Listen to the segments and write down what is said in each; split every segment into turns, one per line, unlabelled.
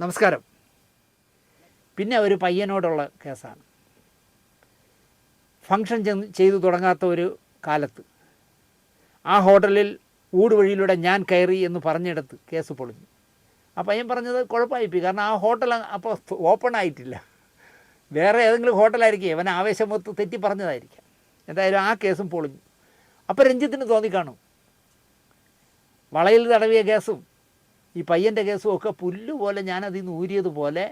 നമസ്കാരം. പിന്നെ ഒരു പയ്യനോടുള്ള കേസാണ്. ഫംഗ്ഷൻ ചെയ്തു തുടങ്ങാത്ത ഒരു കാലത്ത് ആ ഹോട്ടലിൽ ഊടുവഴിയിലൂടെ ഞാൻ കയറി എന്ന് പറഞ്ഞിടത്ത് കേസ് പൊളിഞ്ഞു. ആ പയ്യൻ പറഞ്ഞത് കുഴപ്പമായിപ്പോയി. കാരണം ആ ഹോട്ടൽ അപ്പോൾ ഓപ്പൺ ആയിട്ടില്ല. വേറെ ഏതെങ്കിലും ഹോട്ടലായിരിക്കും, അവൻ ആവേശമൊത്ത് തെറ്റി പറഞ്ഞതായിരിക്കാം. എന്തായാലും ആ കേസും പൊളിഞ്ഞു. അപ്പോൾ രഞ്ജിത്തിന് തോന്നിക്കാണും വളയിൽ തടവിയ കേസും ഈ പയ്യൻ്റെ കേസും ഒക്കെ പുല്ലുപോലെ ഞാനതിൽ നിന്ന് ഊരിയതുപോലെ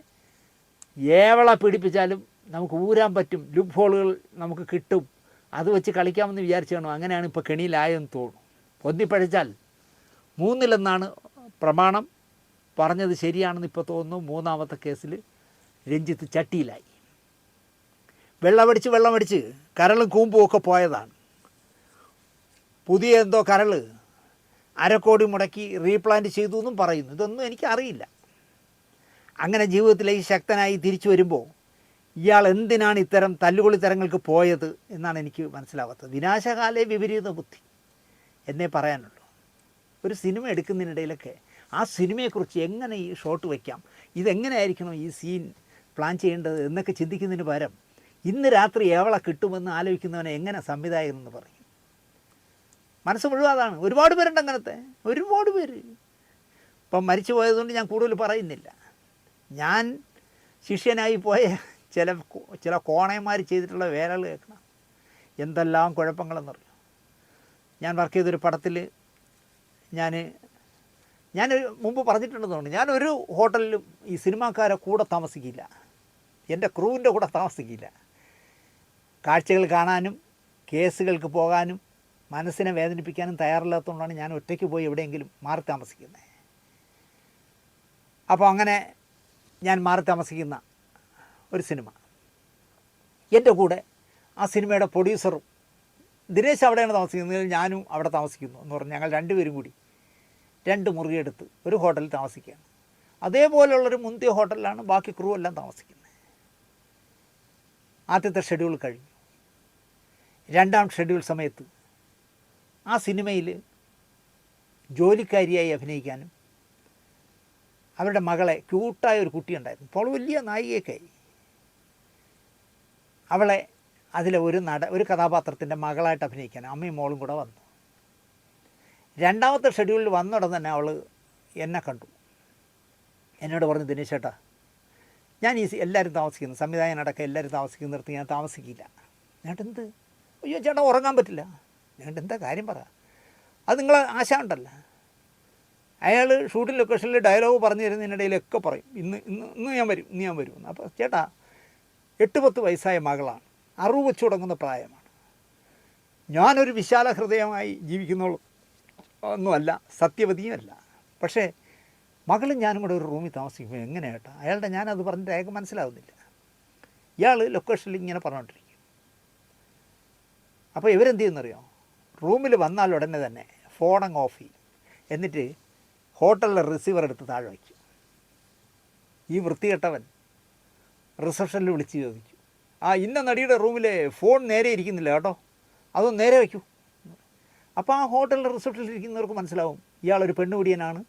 ഏവള പിടിപ്പിച്ചാലും നമുക്ക് ഊരാൻ പറ്റും, ലുപ്പ് ഹോളുകൾ നമുക്ക് കിട്ടും, അത് വെച്ച് കളിക്കാമെന്ന് വിചാരിച്ചു കാണും. അങ്ങനെയാണ് ഇപ്പോൾ കെണിയിലായെന്ന് തോന്നും. പൊന്തിപ്പഴിച്ചാൽ മൂന്നിലെന്നാണ് പ്രമാണം. പറഞ്ഞത് ശരിയാണെന്ന് ഇപ്പോൾ തോന്നുന്നു. മൂന്നാമത്തെ കേസിൽ രഞ്ജിത്ത് ചട്ടിയിലായി. വെള്ളമടിച്ച് കരളും കൂമ്പും ഒക്കെ പോയതാണ്. പുതിയ എന്തോ കരൾ 1/2 കോടി മുടക്കി റീപ്ലാന്റ് ചെയ്തു എന്നും പറയുന്നു. ഇതൊന്നും എനിക്കറിയില്ല. അങ്ങനെ ജീവിതത്തിലേക്ക് ശക്തനായി തിരിച്ചു വരുമ്പോൾ ഇയാൾ എന്തിനാണ് ഇത്തരം തല്ലുകൊള്ളിത്തരങ്ങൾക്ക് പോയത് എന്നാണ് എനിക്ക് മനസ്സിലാവാത്തത്. വിനാശകാലേ വിപരീത ബുദ്ധി എന്നേ പറയാനുള്ളൂ. ഒരു സിനിമ എടുക്കുന്നതിനിടയിലൊക്കെ ആ സിനിമയെക്കുറിച്ച് എങ്ങനെ ഈ ഷോട്ട് വയ്ക്കാം, ഇതെങ്ങനെയായിരിക്കണം ഈ സീൻ പ്ലാൻ ചെയ്യേണ്ടത് എന്നൊക്കെ ചിന്തിക്കുന്നതിന് പകരം ഇന്ന് രാത്രി എവളെ കിട്ടുമെന്ന് ആലോചിക്കുന്നവനെ എങ്ങനെ സംവിധായകനെന്ന് പറയും. മനസ്സ് മുഴുവൻ അതാണ്. ഒരുപാട് പേരുണ്ട് അങ്ങനത്തെ, ഒരുപാട് പേര്. ഇപ്പം മരിച്ചു പോയതുകൊണ്ട് ഞാൻ കൂടുതൽ പറയുന്നില്ല. ഞാൻ ശിഷ്യനായി പോയ ചില കോണയന്മാർ ചെയ്തിട്ടുള്ള വേലകൾ കേൾക്കണം. എന്തെല്ലാം കുഴപ്പങ്ങളെന്നറിയാം. ഞാൻ വർക്ക് ചെയ്തൊരു പടത്തിൽ ഞാൻ മുമ്പ് പറഞ്ഞിട്ടുണ്ടെന്ന് തോന്നുന്നു, ഞാനൊരു ഹോട്ടലിലും ഈ സിനിമാക്കാരെ കൂടെ താമസിക്കില്ല, എൻ്റെ ക്രൂവിൻ്റെ കൂടെ താമസിക്കില്ല. കാഴ്ചകൾ കാണാനും കേസുകൾക്ക് പോകാനും മനസ്സിനെ വേദനിപ്പിക്കാനും തയ്യാറില്ലാത്തതുകൊണ്ടാണ് ഞാൻ ഒറ്റയ്ക്ക് പോയി എവിടെയെങ്കിലും മാറി താമസിക്കുന്നത്. അപ്പോൾ അങ്ങനെ ഞാൻ മാറി താമസിക്കുന്ന ഒരു സിനിമ, എൻ്റെ കൂടെ ആ സിനിമയുടെ പ്രൊഡ്യൂസറും ദിനേശ് അവിടെയാണ് താമസിക്കുന്നത്, ഞാനും അവിടെ താമസിക്കുന്നു എന്ന് പറഞ്ഞ് ഞങ്ങൾ രണ്ടുപേരും കൂടി 2 മുറിയെടുത്ത് ഒരു ഹോട്ടലിൽ താമസിക്കുകയാണ്. അതേപോലെയുള്ളൊരു മുന്തിയ ഹോട്ടലിലാണ് ബാക്കി ക്രൂ എല്ലാം താമസിക്കുന്നത്. ആദ്യത്തെ ഷെഡ്യൂൾ കഴിഞ്ഞു. 2ാം ഷെഡ്യൂൾ സമയത്ത് ആ സിനിമയിൽ ജോലിക്കാരിയായി അഭിനയിക്കാനും അവരുടെ മകളെ, ക്യൂട്ടായ ഒരു കുട്ടിയുണ്ടായിരുന്നു, അപ്പോൾ വലിയ നായികയൊക്കെയായി, അവളെ അതിലെ ഒരു കഥാപാത്രത്തിൻ്റെ മകളായിട്ട് അഭിനയിക്കാൻ അമ്മയും മോളും കൂടെ വന്നു. 2ാമത്തെ ഷെഡ്യൂളിൽ വന്നുടൻ തന്നെ അവൾ എന്നെ കണ്ടു. എന്നോട് പറഞ്ഞു, ദിനേശ് ചേട്ടാ, ഞാൻ എല്ലാവരും താമസിക്കുന്നു, സംവിധായകനടക്കം എല്ലാവരും താമസിക്കുന്നിടത്ത് ഞാൻ താമസിക്കില്ല. ഞാനെന്ത്? അയ്യോ ചേട്ടാ, ഉറങ്ങാൻ പറ്റില്ല. ഞാനെന്താ എന്താ കാര്യം പറ. അത് നിങ്ങളെ ആശ ഉണ്ടല്ല. അയാൾ ഷൂട്ടിംഗ് ലൊക്കേഷനിൽ ഡയലോഗ് പറഞ്ഞു തരുന്നതിനിടയിലൊക്കെ പറയും, ഇന്ന് ഞാൻ വരും. അപ്പോൾ ചേട്ടാ, 8-10 വയസ്സായ മകളാണ്, 60 വെച്ച് തുടങ്ങുന്ന പ്രായമാണ്. ഞാനൊരു വിശാല ഹൃദയമായി ജീവിക്കുന്നുള്ളൂ ഒന്നുമല്ല, സത്യവതിയുമല്ല. പക്ഷേ മകളും ഞാനും കൂടെ ഒരു റൂമിൽ താമസിക്കുമ്പോൾ എങ്ങനെയാണ് ചേട്ടാ? ഞാനത് പറഞ്ഞിട്ട് അയാൾക്ക് മനസ്സിലാവുന്നില്ല. ഇയാൾ ലൊക്കേഷനിൽ ഇങ്ങനെ പറഞ്ഞുകൊണ്ടിരിക്കും. അപ്പോൾ ഇവരെന്ത് ചെയ്യുന്നറിയോ? റൂമിൽ വന്നാൽ ഉടനെ തന്നെ ഫോണങ്ങ് ഓഫ് ചെയ്യും. എന്നിട്ട് ഹോട്ടലിലെ റിസീവർ എടുത്ത് താഴെ വയ്ക്കും. ഈ വൃത്തികെട്ടവൻ റിസപ്ഷനിൽ വിളിച്ച് ചോദിക്കും, ഇന്ന നടിയുടെ റൂമിലെ ഫോൺ നേരെ ഇരിക്കുന്നില്ല കേട്ടോ, അതൊന്ന് നേരെ വയ്ക്കൂ. അപ്പോൾ ആ ഹോട്ടലിലെ റിസപ്ഷനിൽ ഇരിക്കുന്നവർക്ക് മനസ്സിലാവും ഇയാളൊരു പെണ്ണുപിടിയനാണ്,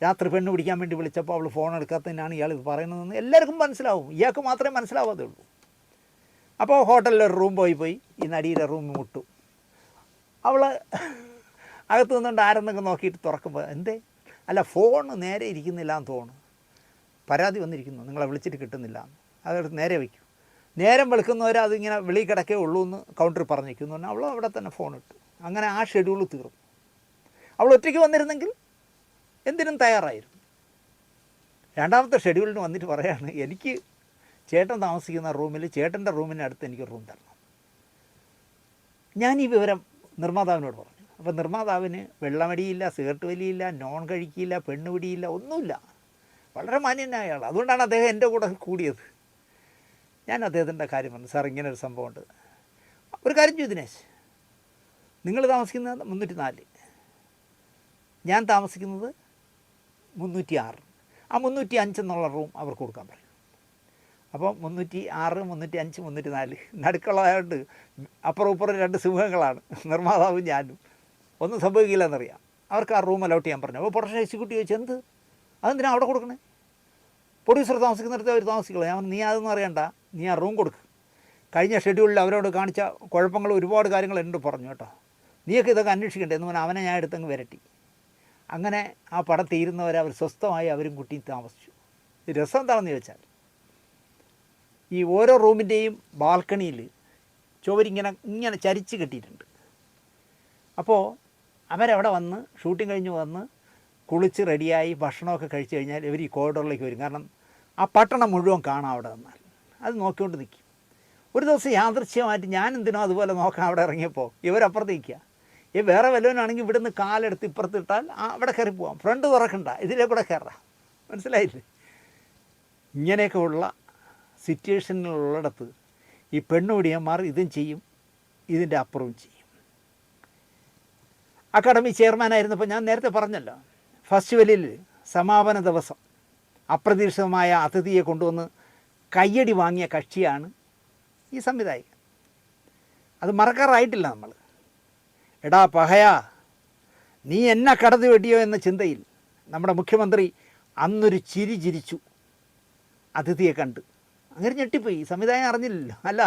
രാത്രി പെണ്ണ് പിടിക്കാൻ വേണ്ടി വിളിച്ചപ്പോൾ അവൾ ഫോൺ എടുക്കാത്തതിനാണ് ഇയാൾ ഇത് പറയുന്നതെന്ന് എല്ലാവർക്കും മനസ്സിലാവും. ഇയാൾക്ക് മാത്രമേ മനസ്സിലാവാതെ ഉള്ളൂ. അപ്പോൾ ഹോട്ടലിലൊരു റൂം പോയി ഈ നടിയുടെ റൂം മുട്ടും. അവൾ അകത്ത് നിന്നുകൊണ്ട് ആരെന്നൊക്കെ നോക്കിയിട്ട് തുറക്കുമ്പോൾ എന്തേ, അല്ല ഫോൺ നേരെ ഇരിക്കുന്നില്ല എന്ന് തോന്നുന്നു, പരാതി വന്നിരിക്കുന്നു, നിങ്ങളെ വിളിച്ചിട്ട് കിട്ടുന്നില്ല എന്ന്. അതെടുത്ത് നേരെ വയ്ക്കും. നേരം വെളുക്കുന്നവരെ അതിങ്ങനെ വെളി കിടക്കേ ഉള്ളൂ എന്ന് കൗണ്ടറിൽ പറഞ്ഞിരിക്കുന്നു പറഞ്ഞാൽ അവൾ അവിടെ തന്നെ ഫോൺ ഇട്ടു. അങ്ങനെ ആ ഷെഡ്യൂൾ തീർന്നു. അവൾ ഒറ്റയ്ക്ക് വന്നിരുന്നെങ്കിൽ എന്തിനും തയ്യാറായിരുന്നു. 2ാമത്തെ ഷെഡ്യൂളിന് വന്നിട്ട് പറയാണ്, എനിക്ക് ചേട്ടൻ താമസിക്കുന്ന റൂമിൽ, ചേട്ടൻ്റെ റൂമിനടുത്ത് എനിക്ക് റൂം തരണം. ഞാൻ ഈ വിവരം നിർമ്മാതാവിനോട് പറഞ്ഞു. അപ്പോൾ നിർമ്മാതാവിന് വെള്ളമടിയില്ല, സിഗരറ്റ് വലിയില്ല, നോൺ കഴിക്കില്ല, പെണ്ണുപിടിയില്ല, ഒന്നുമില്ല, വളരെ മാന്യനായ ആൾ. അതുകൊണ്ടാണ് അദ്ദേഹം എൻ്റെ കൂടെ കൂടിയത്. ഞാൻ അദ്ദേഹത്തിൻ്റെ കാര്യം പറഞ്ഞു, സാർ ഇങ്ങനെ ഒരു സംഭവമുണ്ട്, ഒരു കാര്യം ചെയ്തു ദിനേശ്, നിങ്ങൾ താമസിക്കുന്നത് 304, ഞാൻ താമസിക്കുന്നത് 306, ആ 305 എന്നുള്ള റൂം അവർക്ക് കൊടുക്കാൻ പറയും. അപ്പോൾ 306, 305, 304 നടുക്കുള്ളതായതുകൊണ്ട് അപ്പുറം ഇപ്പുറം 2 സിംഹങ്ങളാണ്, നിർമ്മാതാവും ഞാനും. ഒന്നും സംഭവിക്കില്ല എന്നറിയാം. അവർക്ക് ആ റൂം അലോട്ട് ചെയ്യാൻ പറഞ്ഞു. അപ്പോൾ പ്രൊഡക്ഷൻ എക്സിക്യൂട്ടീവ് ചോദിച്ചു, എന്ത്, അതെന്തിനാണ് അവിടെ കൊടുക്കണേ? പ്രൊഡ്യൂസർ താമസിക്കുന്നിടത്ത് അവർ താമസിക്കുള്ളൂ. ഞാൻ പറഞ്ഞു, നീ അതൊന്നും അറിയണ്ട, നീ ആ റൂം കൊടുക്ക്. കഴിഞ്ഞ ഷെഡ്യൂളിൽ അവരോട് കാണിച്ച കുഴപ്പങ്ങൾ ഒരുപാട് കാര്യങ്ങൾ എന്നോട് പറഞ്ഞു കേട്ടോ, നീയൊക്കെ ഇതൊക്കെ അന്വേഷിക്കണ്ടേ എന്ന് പറഞ്ഞാൽ അവനെ ഞാൻ എടുത്തങ്ങ് വരട്ടി. അങ്ങനെ ആ പടം തീരുന്നവരെ അവർ സ്വസ്ഥമായി അവരും കുട്ടിയും താമസിച്ചു. രസം എന്താണെന്ന് ചോദിച്ചാൽ, ഈ ഓരോ റൂമിൻ്റെയും ബാൽക്കണിയിൽ ചുവരിങ്ങനെ ചരിച്ച് കെട്ടിയിട്ടുണ്ട്. അപ്പോൾ അവരവിടെ വന്ന് ഷൂട്ടിംഗ് കഴിഞ്ഞ് വന്ന് കുളിച്ച് റെഡിയായി ഭക്ഷണമൊക്കെ കഴിച്ച് കഴിഞ്ഞാൽ ഇവർ ഈ കോറിഡോറിലേക്ക് വരും. കാരണം ആ പട്ടണം മുഴുവൻ കാണാം അവിടെ നിന്നാൽ. അത് നോക്കിക്കൊണ്ട് നിൽക്കും. ഒരു ദിവസം യാദൃശ്യമായിട്ട് ഞാൻ എന്തിനോ അതുപോലെ നോക്കാം അവിടെ ഇറങ്ങിയപ്പോൾ ഇവരപ്പുറത്ത് നിൽക്കുക. ഈ വേറെ വല്ലവനാണെങ്കിൽ ഇവിടുന്ന് കാലെടുത്ത് ഇപ്പുറത്തിട്ടാൽ അവിടെ കയറി പോവാം, ഫ്രണ്ട് തുറക്കണ്ട, ഇതിലേ കൂടെ കയറാം. മനസ്സിലായില്ലേ? ഇങ്ങനെയൊക്കെ ഉള്ള സിറ്റുവേഷനിലുള്ളിടത്ത് ഈ പെണ്ണുപിടിയന്മാർ ഇതും ചെയ്യും, ഇതിൻ്റെ അപ്പുറവും ചെയ്യും. അക്കാഡമി ചെയർമാനായിരുന്നപ്പോൾ ഞാൻ നേരത്തെ പറഞ്ഞല്ലോ, ഫെസ്റ്റിവലിൽ സമാപന ദിവസം അപ്രതീക്ഷിതമായ അതിഥിയെ കൊണ്ടുവന്ന് കയ്യടി വാങ്ങിയ കക്ഷിയാണ് ഈ സംവിധായകൻ. അത് മറക്കാറായിട്ടില്ല നമ്മൾ. എടാ പഹയാ, നീ എന്നെ കടന്നു വെട്ടിയോ എന്ന ചിന്തയിൽ നമ്മുടെ മുഖ്യമന്ത്രി അന്നൊരു ചിരി ചിരിച്ചു അതിഥിയെ കണ്ട്. അങ്ങനെ ഞെട്ടിപ്പോയി. സംവിധായകൻ അറിഞ്ഞില്ലല്ലോ, അല്ല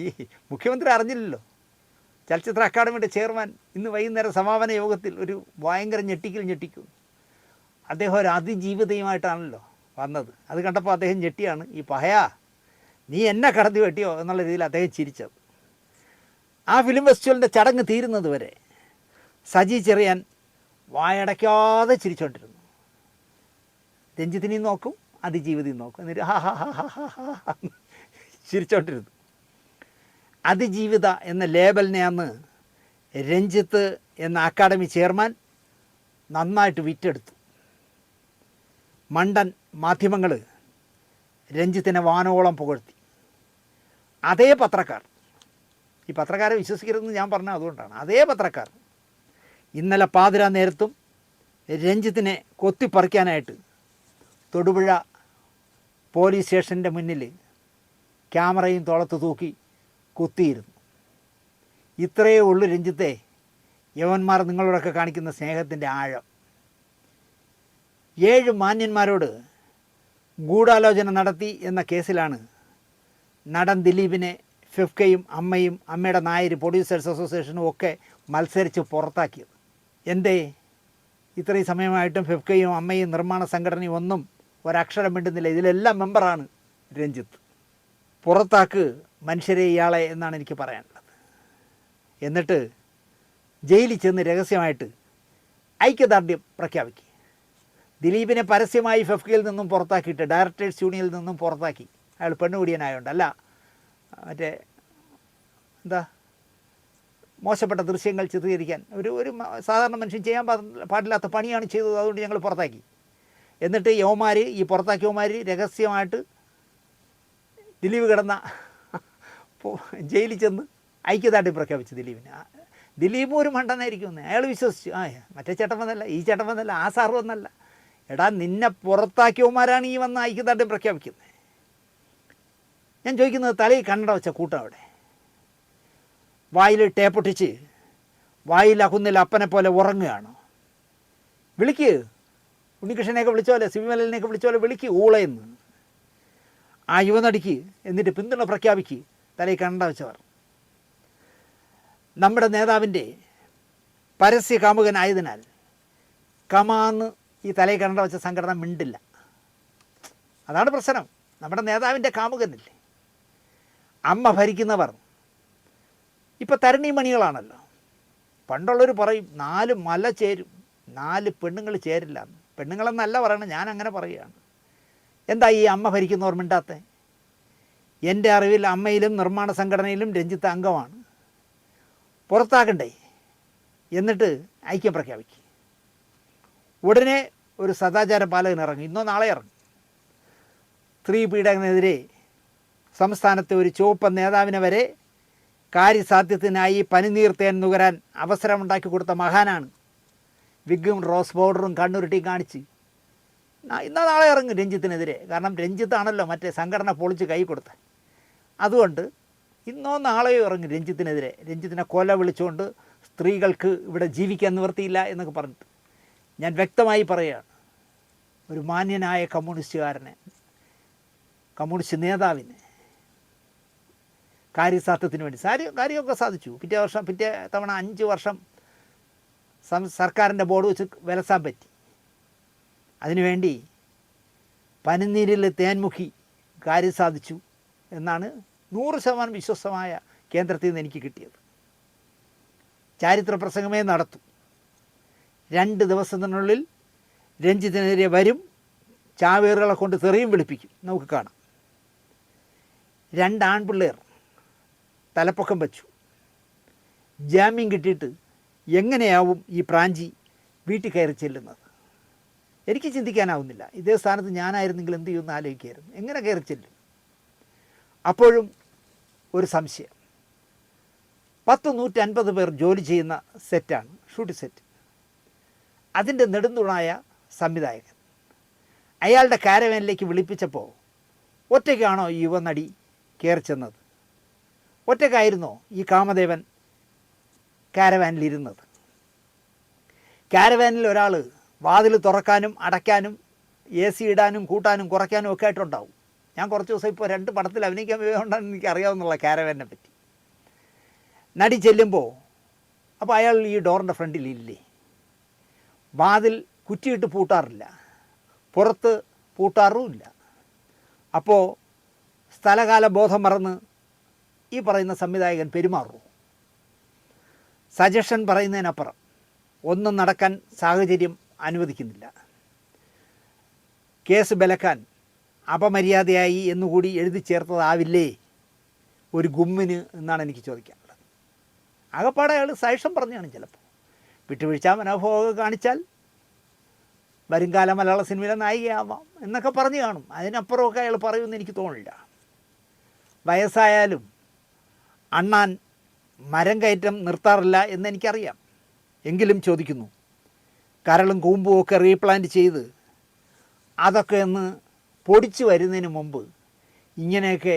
ഈ മുഖ്യമന്ത്രി അറിഞ്ഞില്ലല്ലോ. ചലച്ചിത്ര അക്കാദമിയുടെ ചെയർമാൻ ഇന്ന് വൈകുന്നേരം സമാപന യോഗത്തിൽ ഒരു ഭയങ്കര ഞെട്ടിക്കും. അദ്ദേഹം ഒരു അതിജീവിതയുമായിട്ടാണല്ലോ വന്നത്. അത് കണ്ടപ്പോൾ അദ്ദേഹം ഞെട്ടിയാണ്, ഈ പഹയാ നീ എന്നെ കടന്നു വെട്ടിയോ എന്നുള്ള രീതിയിൽ അദ്ദേഹം ചിരിച്ചത്. ആ ഫിലിം ഫെസ്റ്റിവലിൻ്റെ ചടങ്ങ് തീരുന്നത് വരെ സജി ചെറിയാൻ വായടയ്ക്കാതെ ചിരിച്ചുകൊണ്ടിരുന്നു. രഞ്ജിത്തിനെയും നോക്കും, അതിജീവിതയും നോക്കും, എന്നിട്ട് ഹാ ഹാ ഹാ ഹാ ഹാ ഹാ ചിരിച്ചുകൊണ്ടിരുന്നു. അതിജീവിത എന്ന ലേബലിനെ അന്ന് രഞ്ജിത്ത് എന്ന അക്കാഡമി ചെയർമാൻ നന്നായിട്ട് വിറ്റെടുത്തു. മണ്ടൻ മാധ്യമങ്ങൾ രഞ്ജിത്തിനെ വാനോളം പുകഴ്ത്തി. അതേ പത്രക്കാർ, ഈ പത്രക്കാരെ വിശ്വസിക്കരുതെന്ന് ഞാൻ പറഞ്ഞത് അതുകൊണ്ടാണ്, അതേ പത്രക്കാർ ഇന്നലെ പാതിരാ നേരത്തും രഞ്ജിത്തിനെ കൊത്തിപ്പറിക്കാനായിട്ട് തൊടുപുഴ പോലീസ് സ്റ്റേഷൻ്റെ മുന്നിൽ ക്യാമറയും തോളത്ത് തൂക്കി കുത്തിയിരുന്നു. ഇത്രയേ ഉള്ളൂ രഞ്ജിത്തെ യവന്മാർ നിങ്ങളോടൊക്കെ കാണിക്കുന്ന സ്നേഹത്തിൻ്റെ ആഴം. 7 മാന്യന്മാരോട് ഗൂഢാലോചന നടത്തി എന്ന കേസിലാണ് നടൻ ദിലീപിനെ ഫിഫ്കയും അമ്മയും അമ്മയുടെ നായർ പ്രൊഡ്യൂസേഴ്സ് അസോസിയേഷനും ഒക്കെ മത്സരിച്ച് പുറത്താക്കിയത്. എന്തേ ഇത്രയും സമയമായിട്ടും ഫിഫ്കയും അമ്മയും നിർമ്മാണ സംഘടനയും ഒന്നും ഒരക്ഷരം മിണ്ടുന്നില്ല? ഇതിലെല്ലാം മെമ്പറാണ് രഞ്ജിത്ത്. പുറത്താക്ക് മനുഷ്യരെ ഇയാളെ എന്നാണ് എനിക്ക് പറയാനുള്ളത്. എന്നിട്ട് ജയിലിൽ ചെന്ന് രഹസ്യമായിട്ട് ഐക്യദാർഢ്യം പ്രഖ്യാപിക്കുക. ദിലീപിനെ പരസ്യമായി ഫെഫ്കയിൽ നിന്നും പുറത്താക്കിയിട്ട് ഡയറക്ടേഴ്സ് യൂണിയനിൽ നിന്നും പുറത്താക്കി. അയാൾ പെണ്ണുപിടിയനായതുകൊണ്ട്, അല്ല മറ്റേ എന്താ മോശപ്പെട്ട ദൃശ്യങ്ങൾ ചിത്രീകരിക്കാൻ ഒരു സാധാരണ മനുഷ്യൻ ചെയ്യാൻ പാടില്ലാത്ത പണിയാണ് ചെയ്തത്, അതുകൊണ്ട് ഞങ്ങൾ പുറത്താക്കി. എന്നിട്ട് യവന്മാർ, ഈ പുറത്താക്കിയവന്മാർ രഹസ്യമായിട്ട് ദിലീപ് കിടന്ന ജയിലിൽ ചെന്ന് ഐക്യദാർഢ്യം പ്രഖ്യാപിച്ചു ദിലീപിന്. ദിലീപും ഒരു മണ്ടനായിരിക്കും അയാൾ വിശ്വസിച്ചു. മറ്റേ ചേട്ടൻ വന്നല്ല, ഈ ചേട്ടൻ വന്നല്ല, ആ സാർ വന്നല്ല. എടാ നിന്നെ പുറത്താക്കിയവന്മാരാണ് ഈ വന്ന ഐക്യദാർഢ്യം പ്രഖ്യാപിക്കുന്നത്. ഞാൻ ചോദിക്കുന്നത്, തലയിൽ കണ്ണട വെച്ച കൂട്ടം അവിടെ വായിൽ ടേപ്പൊട്ടിച്ച് വായിൽ അകുന്നിൽ അപ്പനെ പോലെ ഉറങ്ങുകയാണോ? വിളിക്ക്, ഉണ്ണികൃഷ്ണനെയൊക്കെ വിളിച്ചോലെ, സിബിമലനെയൊക്കെ വിളിച്ചോലെ വിളിക്ക് ഊളയെന്ന് ആ യുവനടിക്ക്. എന്നിട്ട് പിന്തുണ പ്രഖ്യാപിക്ക് തലയിൽ കണ്ണട വെച്ചവർ. നമ്മുടെ നേതാവിൻ്റെ പരസ്യ കാമുകനായതിനാൽ കമാന്ന് ഈ തലയിൽ കണ്ണട വെച്ച സംഘടന മിണ്ടില്ല. അതാണ് പ്രശ്നം. നമ്മുടെ നേതാവിൻ്റെ കാമുകനില്ലേ? അമ്മ ഭരിക്കുന്നവർ ഇപ്പം തരണീമണികളാണല്ലോ. പണ്ടുള്ളവർ പറയും 4 മല ചേരും, 4 പെണ്ണുങ്ങൾ ചേരില്ല. പെണ്ണുങ്ങളെന്നല്ല പറയണം, ഞാൻ അങ്ങനെ പറയുകയാണ്. എന്താ ഈ അമ്മ ഭരിക്കുന്നവർ മിണ്ടാത്തെ? എൻ്റെ അറിവിൽ അമ്മയിലും നിർമ്മാണ സംഘടനയിലും രഞ്ജിത്ത് അംഗമാണ്. പുറത്താക്കണ്ടേ? എന്നിട്ട് ഐക്യം പ്രഖ്യാപിക്കും. ഉടനെ ഒരു സദാചാര പാലകൻ ഇറങ്ങും, ഇന്നോ നാളെ ഇറങ്ങും. സ്ത്രീ പീഡനത്തിനെതിരെ സംസ്ഥാനത്തെ ഒരു ചുവപ്പൻ നേതാവിനെ വരെ കാര്യസാധ്യത്തിനായി പനിനീർ തേൻ നുകരാൻ അവസരമുണ്ടാക്കി കൊടുത്ത മഹാനാണ്. വിഗും റോസ് പൗഡറും കണ്ണുരുട്ടിയും കാണിച്ച് ഇന്നോ നാളെ ഇറങ്ങും രഞ്ജിത്തിനെതിരെ. കാരണം രഞ്ജിത്താണല്ലോ മറ്റേ സംഘടന പൊളിച്ച് കൈ കൊടുത്ത. അതുകൊണ്ട് ഇന്നോ നാളെയോ ഇറങ്ങും രഞ്ജിത്തിനെതിരെ. രഞ്ജിത്തിനെ കൊല വിളിച്ചുകൊണ്ട് സ്ത്രീകൾക്ക് ഇവിടെ ജീവിക്കാൻ നിവൃത്തിയില്ല എന്നൊക്കെ പറഞ്ഞിട്ട്. ഞാൻ വ്യക്തമായി പറയുകയാണ്, ഒരു മാന്യനായ കമ്മ്യൂണിസ്റ്റുകാരനെ, കമ്മ്യൂണിസ്റ്റ് നേതാവിനെ കാര്യസാധ്യത്തിന് വേണ്ടി കാര്യമൊക്കെ സാധിച്ചു. പിറ്റേ തവണ 5 വർഷം സർക്കാരിൻ്റെ ബോർഡ് വെച്ച് വിലസാൻ പറ്റി. അതിനുവേണ്ടി പനിനീരിൽ തേൻമുഖി കാര്യം സാധിച്ചു എന്നാണ് 100% വിശ്വസ്തമായ കേന്ദ്രത്തിൽ നിന്ന് എനിക്ക് കിട്ടിയത്. ചാരിത്ര പ്രസംഗമേ നടത്തും. 2 ദിവസത്തിനുള്ളിൽ രഞ്ജിത്തിനെതിരെ വരും, ചാവേറുകളെ കൊണ്ട് തെറിയും വിളിപ്പിക്കും. നമുക്ക് കാണാം. 2 ആൺപിള്ളേർ തലപ്പൊക്കം വച്ചു. ജാമ്യം കിട്ടിയിട്ട് എങ്ങനെയാവും ഈ പ്രാഞ്ചി വീട്ടിൽ കയറി ചെല്ലുന്നത്? എനിക്ക് ചിന്തിക്കാനാവുന്നില്ല. ഇതേ സ്ഥാനത്ത് ഞാനായിരുന്നെങ്കിൽ എന്ത് ചെയ്യുമെന്ന് ആലോചിക്കായിരുന്നു. എങ്ങനെ കയറി ചെല്ലും? അപ്പോഴും ഒരു സംശയം. 150 പേർ ജോലി ചെയ്യുന്ന സെറ്റാണ്, ഷൂട്ടിംഗ് സെറ്റ്. അതിൻ്റെ നെടുന്തുണായ സംവിധായകൻ അയാളുടെ കാരവാനിലേക്ക് വിളിപ്പിച്ചപ്പോൾ ഒറ്റയ്ക്കാണോ ഈ യുവനടി കയറി ചെന്നത്? ഒറ്റയ്ക്കായിരുന്നോ ഈ കാമദേവൻ കാരവാനിലിരുന്നത്? കാരവാനിൽ ഒരാൾ വാതിൽ തുറക്കാനും അടയ്ക്കാനും AC ഇടാനും കൂട്ടാനും കുറയ്ക്കാനും ഒക്കെ ആയിട്ടുണ്ടാവും. ഞാൻ കുറച്ച് ദിവസം ഇപ്പോൾ 2 പടത്തിൽ അഭിനയിക്കാൻ പോയതുകൊണ്ടാണ് എനിക്ക് അറിയാവുന്നുള്ള കാരവാനെ പറ്റി. നടി ചെല്ലുമ്പോൾ അപ്പോൾ അയാൾ ഈ ഡോറിൻ്റെ ഫ്രണ്ടിലില്ലേ? വാതിൽ കുറ്റിയിട്ട് പൂട്ടാറില്ല, പുറത്ത് പൂട്ടാറുമില്ല. അപ്പോൾ സ്ഥലകാല ബോധം മറന്ന് ഈ പറയുന്ന സംവിധായകൻ പെരുമാറുമോ? സജഷൻ പറയുന്നതിനപ്പുറം ഒന്നും നടക്കാൻ സാഹചര്യം അനുവദിക്കുന്നില്ല. കേസ് ബലക്കാൻ അപമര്യാദയായി എന്നുകൂടി എഴുതി ചേർത്തതാവില്ലേ ഒരു ഗുമ്മിന് എന്നാണ് എനിക്ക് ചോദിക്കാനുള്ളത്. ആകപ്പാടെ അയാൾ സജഷൻ പറഞ്ഞാണ്. ചിലപ്പോൾ വിട്ടുവീഴ്ച മനോഭാവം കാണിച്ചാൽ വരുംകാല മലയാള സിനിമയിലെ നായികയാവാം എന്നൊക്കെ പറഞ്ഞു കാണും. അതിനപ്പുറമൊക്കെ അയാൾ പറയുമെന്ന് എനിക്ക് തോന്നില്ല. വയസ്സായാലും അണ്ണാൻ മരം കയറ്റം നിർത്താറില്ല എന്നെനിക്കറിയാം. എങ്കിലും ചോദിക്കുന്നു, കരളും കൂമ്പും ഒക്കെ റീപ്ലാന്റ് ചെയ്ത് അതൊക്കെ ഒന്ന് പൊടിച്ചു വരുന്നതിന് മുമ്പ് ഇങ്ങനെയൊക്കെ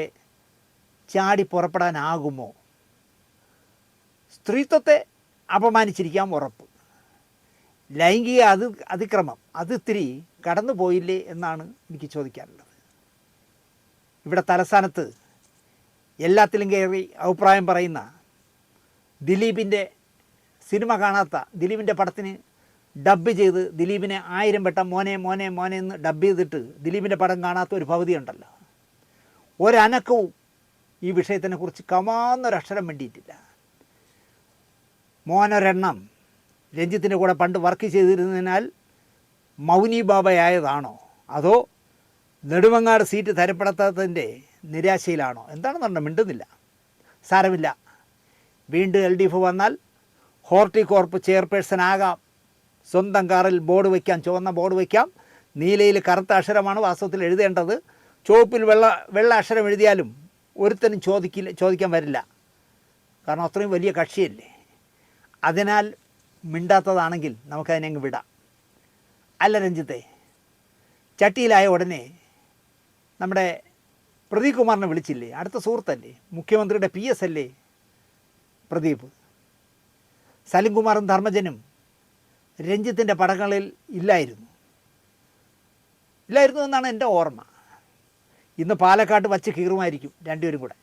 ചാടി പുറപ്പെടാനാകുമോ? സ്ത്രീത്വത്തെ അപമാനിച്ചിരിക്കാം ഉറപ്പ്. ലൈംഗിക അതിക്രമം അതിത്തിരി കടന്നു പോയില്ലേ എന്നാണ് എനിക്ക് ചോദിക്കാനുള്ളത്. ഇവിടെ തലസ്ഥാനത്ത് എല്ലാത്തിലും കയറി അഭിപ്രായം പറയുന്ന ദിലീപിൻ്റെ സിനിമ കാണാത്ത, ദിലീപിൻ്റെ പടത്തിന് ഡബ്ബ് ചെയ്ത് ദിലീപിനെ 1000 വട്ടം മോനെ മോനെ മോനെ എന്ന് ഡബ്ബ് ചെയ്തിട്ട് ദിലീപിൻ്റെ പടം കാണാത്ത ഒരു ഭവതിയുണ്ടല്ലോ. ഒരനക്കവും ഈ വിഷയത്തിനെക്കുറിച്ച് കമാന്നൊരക്ഷരം വേണ്ടിയിട്ടില്ല. മോനൊരെണ്ണം രഞ്ജിത്തിൻ്റെ കൂടെ പണ്ട് വർക്ക് ചെയ്തിരുന്നതിനാൽ മൗനി ബാബയായതാണോ, അതോ നെടുമങ്ങാട് സീറ്റ് തരപ്പെടാത്തതിൻ്റെ നിരാശയിലാണോ? എന്താണെന്ന് പറഞ്ഞാൽ മിണ്ടുന്നില്ല. സാരമില്ല, വീണ്ടും LDF വന്നാൽ ഹോർട്ടികോർപ്പ് ചെയർപേഴ്സൺ ആകാം. സ്വന്തം കാറിൽ ബോർഡ് വയ്ക്കാം, ചുവന്ന ബോർഡ് വയ്ക്കാം. നീലയിൽ കറുത്ത അക്ഷരമാണ് വാസ്തവത്തിൽ എഴുതേണ്ടത്. ചുവപ്പിൽ വെള്ള അക്ഷരം എഴുതിയാലും ഒരുത്തനും ചോദിക്കാൻ വരില്ല. കാരണം അത്രയും വലിയ കക്ഷിയല്ലേ. അതിനാൽ മിണ്ടാത്തതാണെങ്കിൽ നമുക്കതിനങ്ങ് വിടാം. അല്ല രഞ്ജിത്തെ, ചട്ടിയിലായ ഉടനെ നമ്മുടെ പ്രദീപ് കുമാറിനെ വിളിച്ചില്ലേ? അടുത്ത സുഹൃത്തല്ലേ, മുഖ്യമന്ത്രിയുടെ PS അല്ലേ പ്രദീപ്. സലിംകുമാറും ധർമ്മജനും രഞ്ജിത്തിൻ്റെ പടങ്ങളിൽ ഇല്ലായിരുന്നു എന്നാണ് എൻ്റെ ഓർമ്മ. ഇന്ന് പാലക്കാട്ട് വച്ച് കീറുമായിരിക്കും രണ്ടുപേരും കൂടെ.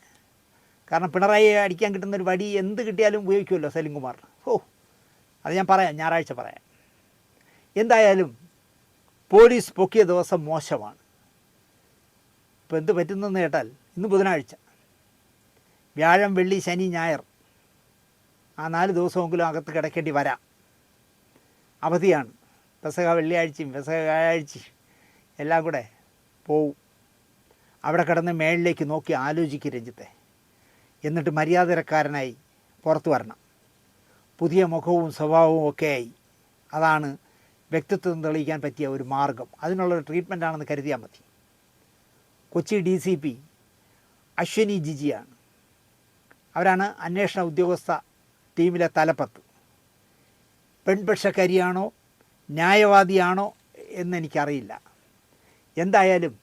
കാരണം പിണറായി അടിക്കാൻ കിട്ടുന്നൊരു വടി എന്ത് കിട്ടിയാലും ഉപയോഗിക്കുമല്ലോ സലിംകുമാർ. അത് ഞാൻ പറയാം, ഞായറാഴ്ച പറയാം. എന്തായാലും പോലീസ് പൊക്കിയ ദിവസം മോശമാണ്. ഇപ്പോൾ എന്ത് പറ്റുന്നതെന്ന് കേട്ടാൽ ഇന്ന് ബുധനാഴ്ച, വ്യാഴം, വെള്ളി, ശനി, ഞായർ, ആ 4 ദിവസമെങ്കിലും അകത്ത് കിടക്കേണ്ടി വരാം. അവധിയാണ്. പെസഹ വെള്ളിയാഴ്ചയും പെസഹ വ്യാഴാഴ്ചയും എല്ലാം കൂടെ പോവും. അവിടെ കിടന്ന് മേളിലേക്ക് നോക്കി ആലോചിക്കും രഞ്ജിത്തെ. എന്നിട്ട് മര്യാദക്കാരനായി പുറത്തു വരണം. പുതിയ മുഖവും സ്വഭാവവും ഒക്കെയായി. അതാണ് വ്യക്തിത്വം തെളിയിക്കാൻ പറ്റിയ ഒരു മാർഗം. അതിനുള്ളൊരു ട്രീറ്റ്മെൻറ്റാണെന്ന് കരുതിയാൽ മതി. കൊച്ചി DCP അശ്വനി ജിജിയാണ്. അവരാണ് അന്വേഷണ ഉദ്യോഗസ്ഥ ടീമിലെ തലപ്പത്ത്. പെൺപക്ഷക്കാരിയാണോ ന്യായവാദിയാണോ എന്നെനിക്കറിയില്ല. എന്തായാലും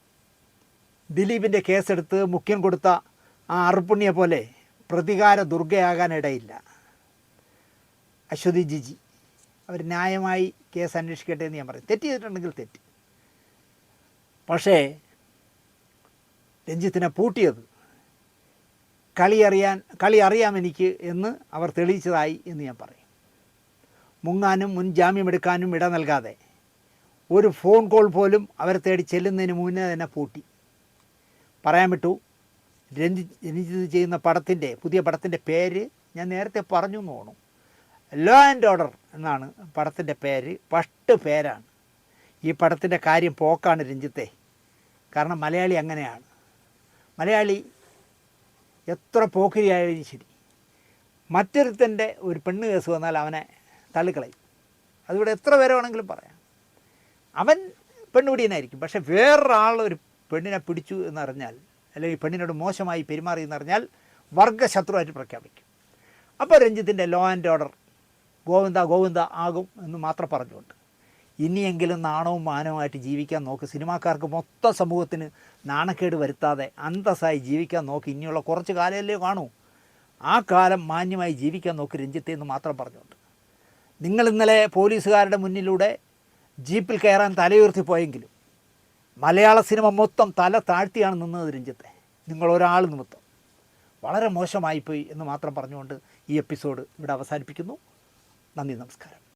ദിലീപിൻ്റെ കേസെടുത്ത് മുഖ്യം കൊടുത്ത ആ അറുപുണ്യെ പോലെ പ്രതികാര ദുർഗയാകാനിടയില്ല. അശ്വതി ജിജി അവർ ന്യായമായി കേസ് അന്വേഷിക്കട്ടെ എന്ന് ഞാൻ പറയും. തെറ്റ് ചെയ്തിട്ടുണ്ടെങ്കിൽ തെറ്റ്. പക്ഷേ രഞ്ജിത്തിനെ പൂട്ടിയത് കളി അറിയാം എനിക്ക് എന്ന് അവർ തെളിയിച്ചതായി എന്ന് ഞാൻ പറയും. മുങ്ങാനും മുൻ ജാമ്യമെടുക്കാനും ഇട നൽകാതെ ഒരു ഫോൺ കോൾ പോലും അവരെ തേടി ചെല്ലുന്നതിന് മുന്നേ തന്നെ പൂട്ടി. പറയാൻ വിട്ടു, രഞ്ജിത്ത് ചെയ്യുന്ന പുതിയ പടത്തിൻ്റെ പേര് ഞാൻ നേരത്തെ പറഞ്ഞു എന്ന് തോന്നുന്നു. ലോ ആൻഡ് ഓർഡർ എന്നാണ് പടത്തിൻ്റെ പേര്. ഫസ്റ്റ് പേരാണ്. ഈ പടത്തിൻ്റെ കാര്യം പോക്കാണ് രഞ്ജിത്തെ. കാരണം മലയാളി അങ്ങനെയാണ്. മലയാളി എത്ര പോക്കിരിയായാലും ശരി, മറ്റൊരുത്തൻ്റെ ഒരു പെണ്ണ് കേസ് വന്നാൽ അവനെ തള്ളിക്കളയും. അതിവിടെ എത്ര പേരെ വേണമെങ്കിലും പറയാം. അവൻ പെണ്ണുപിടിയനായിരിക്കും. പക്ഷേ വേറൊരാൾ ഒരു പെണ്ണിനെ പിടിച്ചു എന്നറിഞ്ഞാൽ, അല്ലെങ്കിൽ പെണ്ണിനോട് മോശമായി പെരുമാറി എന്നറിഞ്ഞാൽ വർഗ്ഗശത്രുവായിട്ട് പ്രഖ്യാപിക്കും. അപ്പോൾ രഞ്ജിത്തിൻ്റെ ലോ ആൻഡ് ഓർഡർ ഗോവിന്ദ ആകും എന്ന് മാത്രം പറഞ്ഞുകൊണ്ട് ഇനിയെങ്കിലും നാണവും മാനവുമായിട്ട് ജീവിക്കാൻ നോക്ക്. സിനിമാക്കാർക്ക് മൊത്തം സമൂഹത്തിന് നാണക്കേട് വരുത്താതെ അന്തസ്സായി ജീവിക്കാൻ നോക്ക്. ഇനിയുള്ള കുറച്ച് കാലമല്ലേ കാണൂ. ആ കാലം മാന്യമായി ജീവിക്കാൻ നോക്ക് രഞ്ജിത്തെ എന്ന് മാത്രം പറഞ്ഞുകൊണ്ട്, നിങ്ങൾ ഇന്നലെ പോലീസുകാരുടെ മുന്നിലൂടെ ജീപ്പിൽ കയറാൻ തലയുയർത്തി പോയെങ്കിലും മലയാള സിനിമ മൊത്തം തല താഴ്ത്തിയാണ് നിന്നത് രഞ്ജിത്തെ. നിങ്ങളൊരാൾ നിമിത്തം വളരെ മോശമായിപ്പോയി എന്ന് മാത്രം പറഞ്ഞുകൊണ്ട് ഈ എപ്പിസോഡ് ഇവിടെ അവസാനിപ്പിക്കുന്നു. നന്ദി, നമസ്കാരം.